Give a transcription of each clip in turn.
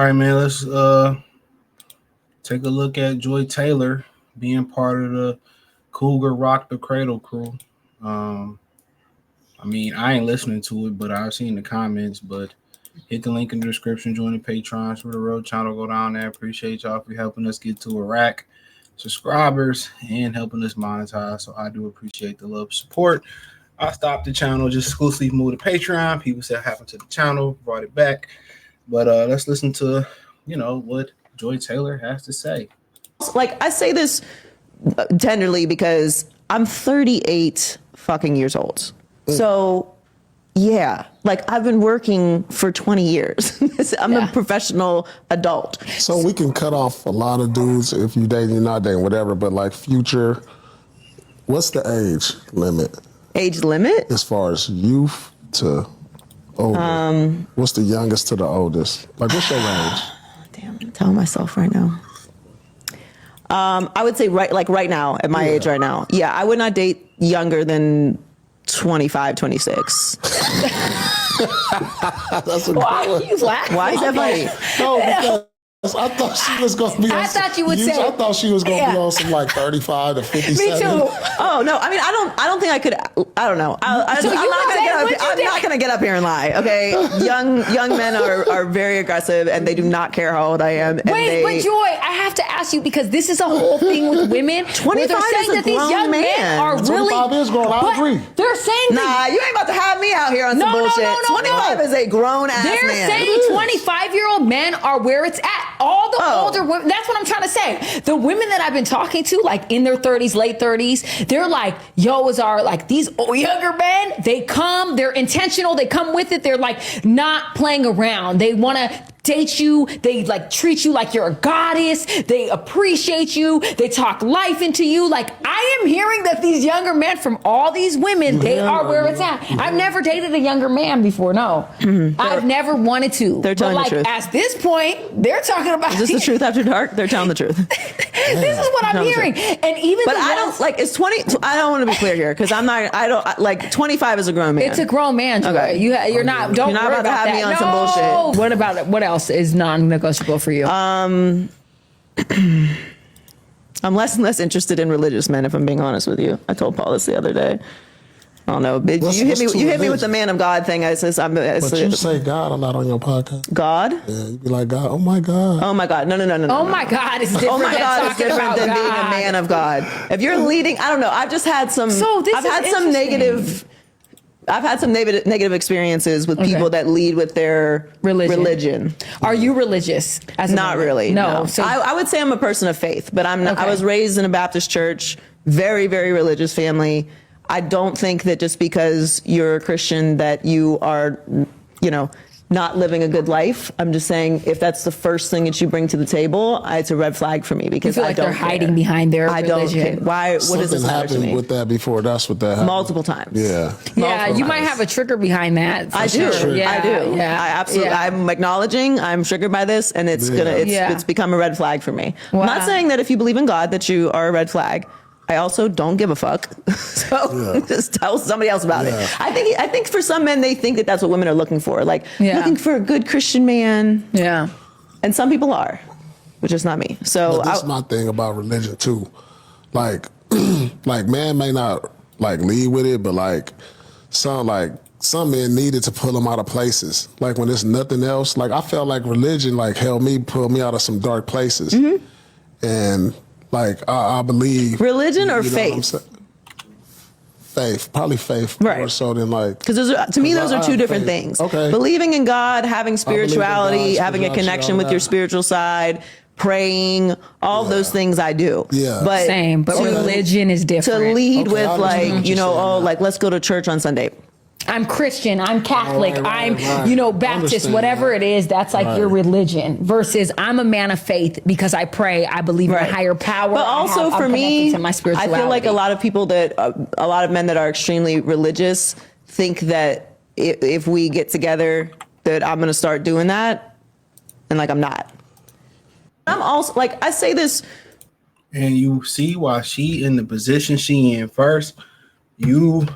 right, man. Let's take a look at Joy Taylor being part of the Cougar Rock the Cradle crew. I mean, I ain't listening to it, but I've seen the comments. But hit the link in the description. Join the Patreon for the road channel. Go down there. Appreciate y'all for helping us get to a rack subscribers and helping us monetize. So I do appreciate the love support. I stopped the channel, just exclusively moved to Patreon. People said what happened to the channel, brought it back. But let's listen to, what Joy Taylor has to say. Like, I say this tenderly because I'm 38 fucking years old. So, yeah, like I've been working for 20 years. I'm a professional adult. So we can cut off a lot of dudes if you dating, you're not dating, whatever. But like Future, what's the age limit? Age limit? As far as youth to older. What's the youngest to the oldest? Like, what's your range? Damn, I'm telling myself right now. I would say right now, at my age right now. Yeah, I would not date younger than 25, 26. That's a Why is that funny? No, because I thought she was going to be on I thought she was going to be on some like 35 to 57. Me too. Oh, no. I mean, I don't think I could. I don't know. I'm not going to get up here and lie. Okay. Young men are very aggressive and they do not care how old I am. And but Joy, I have to ask you because this is a whole thing with women. 25 they're saying is a that these young grown men man. are really. 25 is grown. I agree. They're saying nah, you ain't about to have me out here on some bullshit. 25 is a grown ass man. They're saying 25-year-old men are where it's at. All the older women, that's what I'm trying to say. The women that I've been talking to, like in their 30s, late 30s, they're like, these younger men, they're intentional, they come with it, they're like not playing around. They want to date you, they like treat you like you're a goddess, they appreciate you, they talk life into you. Like, I am hearing that these younger men from all these women, they are where it's at. I've never dated a younger man before, no. I've never wanted to. They're telling the truth. At this point, they're talking about. Is this the truth after dark? They're telling the truth. This is what I'm hearing. And even but I don't like, it's 20, I don't want to be clear here because like 25 is a grown man. It's a grown man. Joy. Okay. You're not worry about to have me on some bullshit. What about it? What else is non-negotiable for you? I'm less and less interested in religious men, if I'm being honest with you. I told Paul this the other day. I don't know. You hit me with the man of God thing. But you say God a lot on your podcast. God? Yeah, you be like, God, oh my God. Oh my God. No. Oh my God is different. Oh my God is different than being a man of God. If you're leading, I don't know. I've just had some, I've had some negative experiences with people that lead with their religion. Are you religious? Not really. No. So I would say I'm a person of faith, but I'm not. Okay. I was raised in a Baptist church, very, very religious family. I don't think that just because you're a Christian that you are, not living a good life. I'm just saying, if that's the first thing that you bring to the table, it's a red flag for me because I don't. They're hiding behind their religion. I don't care. Why? What does this matter to me? Happened with that before. That's what that happened. Multiple times. Yeah. You might have a trigger behind that. I do. Sure. Yeah, I do. Yeah. I absolutely. Yeah. I'm acknowledging I'm triggered by this, and it's become a red flag for me. Wow. I'm not saying that if you believe in God that you are a red flag. I also don't give a fuck. So just tell somebody else about it. I think for some men, they think that that's what women are looking for. Like looking for a good Christian man. Yeah. And some people are, which is not me. So that's my thing about religion too. Like, like man may not like lead with it, but like some men needed to pull them out of places. Like when there's nothing else, like I felt like religion like pulled me out of some dark places. And like, I believe. Religion or faith? Faith, probably faith more so than like. Because to me, those are two different things. Okay. Believing in God, having spirituality, having a connection with your spiritual side, praying, all those things I do. Yeah. But same, but religion is different. To lead with like, like let's go to church on Sunday. I'm Christian, I'm Catholic, I'm Baptist, whatever it is, that's like your religion versus I'm a man of faith because I pray, I believe in a higher power. But also for me, I feel like a lot of men that are extremely religious think that if we get together that I'm going to start doing that. And like, I'm not. I'm also like, I say this. And you see why she in the position she in first, you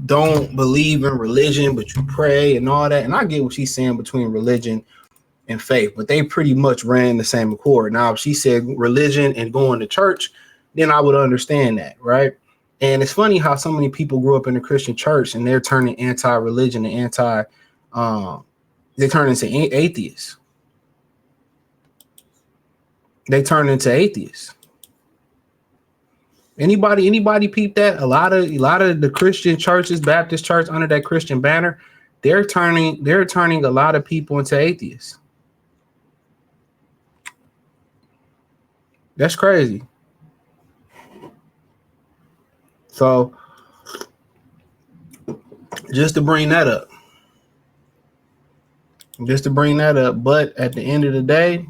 don't believe in religion, but you pray and all that. And I get what she's saying between religion and faith, but they pretty much ran the same accord. Now, if she said religion and going to church, then I would understand that, right? And it's funny how so many people grew up in the Christian church and they're turning anti-religion and they turn into atheists. They turn into atheists. Anybody peep that? A lot of the Christian churches, Baptist church under that Christian banner, they're turning a lot of people into atheists. That's crazy. So just to bring that up. But at the end of the day,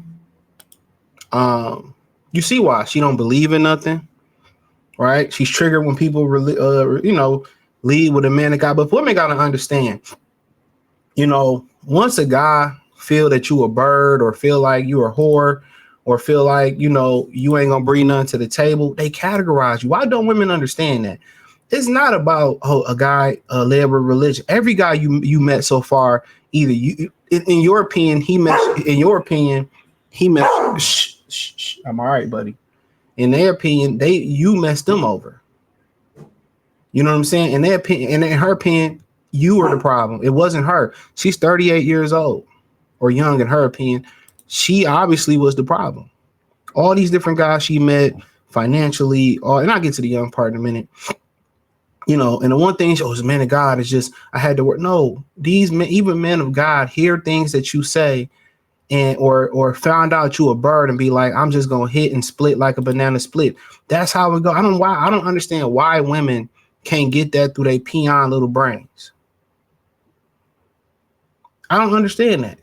you see why she don't believe in nothing, right? She's triggered when people lead with a man of God. But women got to understand, once a guy feel that you a bird or feel like you a whore or feel like, you ain't gonna bring nothing to the table, they categorize you. Why don't women understand that? It's not about a guy led with religion. Every guy you met so far, either in your opinion, he messed. Shh, I'm all right, buddy. In their opinion, you messed them over. You know what I'm saying? In their opinion, and in her opinion, you were the problem. It wasn't her. She's 38 years old or young in her opinion. She obviously was the problem. All these different guys she met financially, and I'll get to the young part in a minute. And the one thing, she was a man of God, is just, I had to work. No, these men, even men of God, hear things that you say and or found out you a bird and be like, I'm just gonna hit and split like a banana split. That's how it go. I don't understand why women can't get that through their peon little brains. I don't understand that.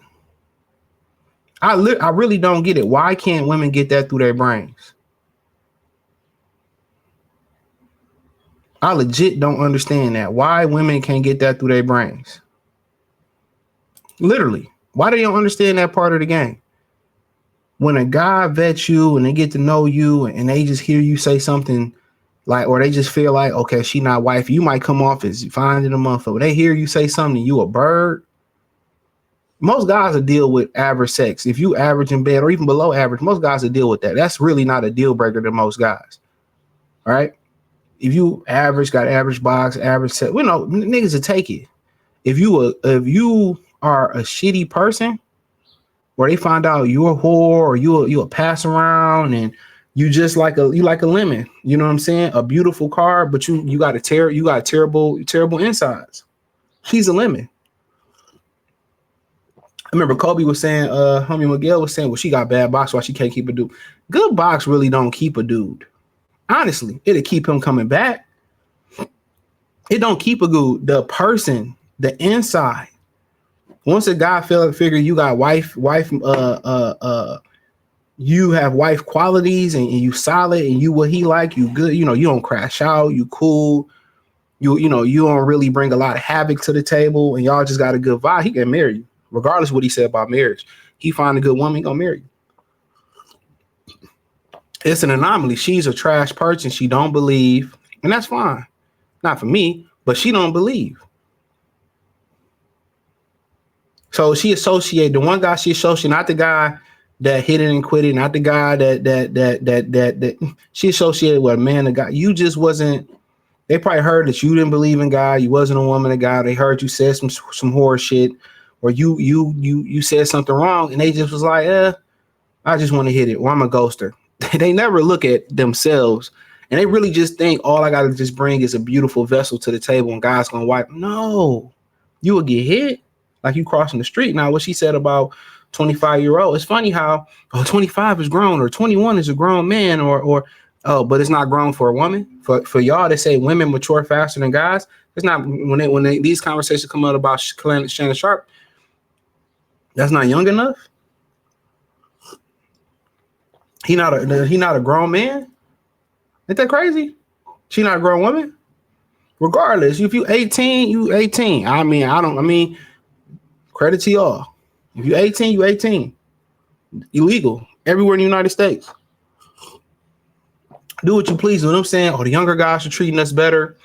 I really don't get it. Why can't women get that through their brains? I legit don't understand that. Why women can't get that through their brains? Literally. Why they don't understand that part of the game? When a guy vets you and they get to know you and they just hear you say something like, or they just feel like, okay, she not wife, you might come off as finding a motherfucker. They hear you say something, you a bird. Most guys will deal with average sex. If you average in bed or even below average, most guys will deal with that. That's really not a deal breaker to most guys. All right. If you average, got average box, average sex, niggas will take it. If you are a shitty person, where they find out you're a whore or you a pass around and you just like a lemon, you know what I'm saying? A beautiful car, but you got terrible insides. She's a lemon. I remember Kobe was saying, homie Miguel was saying, well, she got bad box, why she can't keep a dude. Good box really don't keep a dude. Honestly, it'll keep him coming back. It don't keep a dude. The person, the inside. Once a guy figure you got wife, you have wife qualities and you solid and you what he like, you good, you don't crash out, you cool, you don't really bring a lot of havoc to the table and y'all just got a good vibe, he can marry you. Regardless of what he said about marriage, he find a good woman, he gonna marry you. It's an anomaly. She's a trash person. She don't believe, and that's fine. Not for me, but she don't believe. So she associated the one guy she associated, not the guy that hit it and quit it, not the guy that she associated with a man of God. You just wasn't. They probably heard that you didn't believe in God. You wasn't a woman of God. They heard you said some horror shit. Or you said something wrong and they just was like, I just want to hit it, or I'm a ghoster. They never look at themselves and they really just think all I got to just bring is a beautiful vessel to the table and God's going to wipe. No, you will get hit like you crossing the street. Now, what she said about 25-year-old, it's funny how 25 is grown or 21 is a grown man but it's not grown for a woman. For y'all to say women mature faster than guys, it's not. When these conversations come out about Shannon Sharp, that's not young enough. He not a grown man. Ain't that crazy? She not a grown woman. Regardless, if you 18, you 18. I mean, credit to y'all. If you 18, you 18. Illegal everywhere in the United States. Do what you please. What I'm saying, the younger guys are treating us better.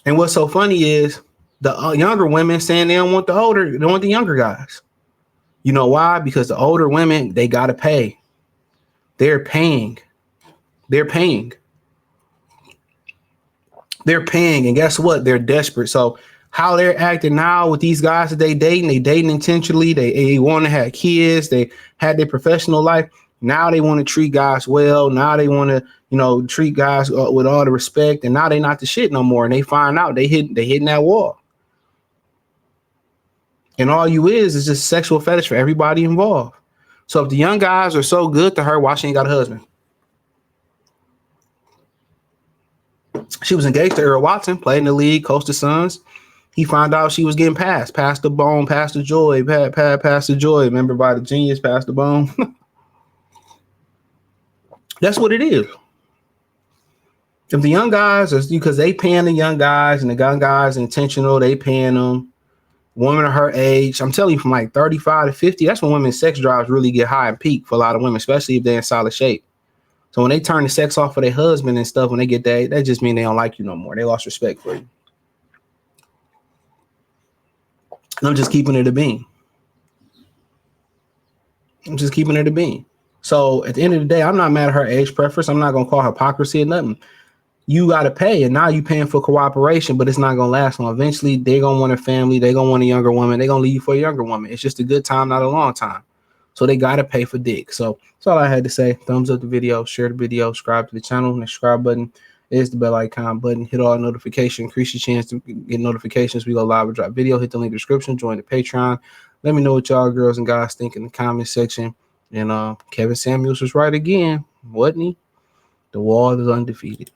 And what's so funny is the younger women saying they don't want the younger guys. You know why? Because the older women, they got to pay. They're paying. They're paying. They're paying. And guess what? They're desperate. So how they're acting now with these guys that they dating intentionally. They want to have kids. They had their professional life. Now they want to treat guys well. Now they want to, treat guys with all the respect. And now they not the shit no more. And they find out they hitting that wall. And all you is just sexual fetish for everybody involved. So if the young guys are so good to her, why she ain't got a husband? She was engaged to Earl Watson, played in the league, coached the Suns. He found out she was getting passed the bone, passed the joy, passed the joy. Remember by the genius, passed the bone. That's what it is. If the young guys are, because they paying the young guys and the young guys intentional, they paying them. Women of her age, I'm telling you, from like 35 to 50, that's when women's sex drives really get high and peak for a lot of women, especially if they're in solid shape. So when they turn the sex off for their husband and stuff, when they get that just means they don't like you no more. They lost respect for you. And I'm just keeping it a bean. So at the end of the day, I'm not mad at her age preference. I'm not going to call hypocrisy or nothing. You got to pay, and now you paying for cooperation, but it's not going to last long. Eventually, they're going to want a family. They're going to want a younger woman. They're going to leave you for a younger woman. It's just a good time, not a long time. So they got to pay for dick. So that's all I had to say. Thumbs up the video, share the video, subscribe to the channel. And the subscribe button is the bell icon button. Hit all notifications, increase your chance to get notifications. We go live or drop video. Hit the link in the description. Join the Patreon. Let me know what y'all girls and guys think in the comment section. And Kevin Samuels was right again, wasn't he? The wall is undefeated.